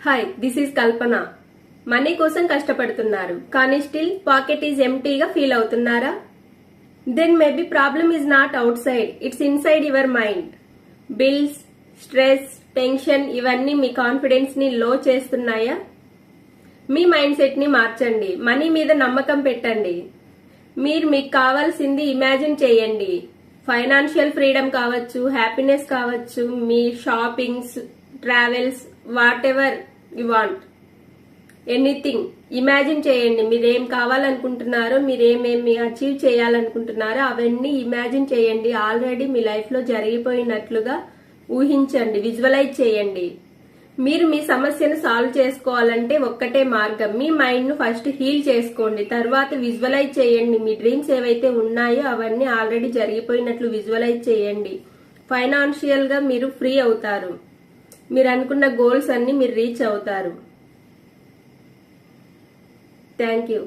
Hi, this is Kalpana. Money కోసం కష్టపడుతున్నారు కానీ స్టిల్ పాకెట్ ఈజ్ ఎంటీగా ఫీల్ అవుతున్నారా? Then maybe problem is not outside, it's inside your mind. Bills, stress, tension ఇవన్నీ మీ confidence ని లో చేస్తున్నాయా? మీ మైండ్ సెట్ ని మార్చండి. మనీ మీద నమ్మకం పెట్టండి. మీకు కావాల్సింది ఇమాజిన్ చేయండి. ఫైనాన్షియల్ ఫ్రీడమ్ కావచ్చు, హ్యాపీనెస్ కావచ్చు, మీ shoppings, travels, whatever you want, anything imagine చేయండి. మీరేం కావాలనుకుంటున్నారో, మీరేమేమి అచీవ్ చేయాలనుకుంటున్నారో అవన్నీ ఇమాజిన్ చేయండి. ఆల్రెడీ మీ లైఫ్ లో జరిగిపోయినట్లుగా ఊహించండి, విజువలైజ్ చేయండి. మీరు మీ సమస్యను సాల్వ్ చేసుకోవాలంటే ఒక్కటే మార్గం, మీ మైండ్ ను ఫస్ట్ హీల్ చేసుకోండి. తర్వాత విజువలైజ్ చేయండి. మీ డ్రీమ్స్ ఏవైతే ఉన్నాయో అవన్నీ ఆల్రెడీ జరిగిపోయినట్లు విజువలైజ్ చేయండి. ఫైనాన్షియల్ గా మీరు ఫ్రీ అవుతారు. మీరు అనుకున్న గోల్స్ అన్ని మీరు రీచ్ అవుతారు. Thank you.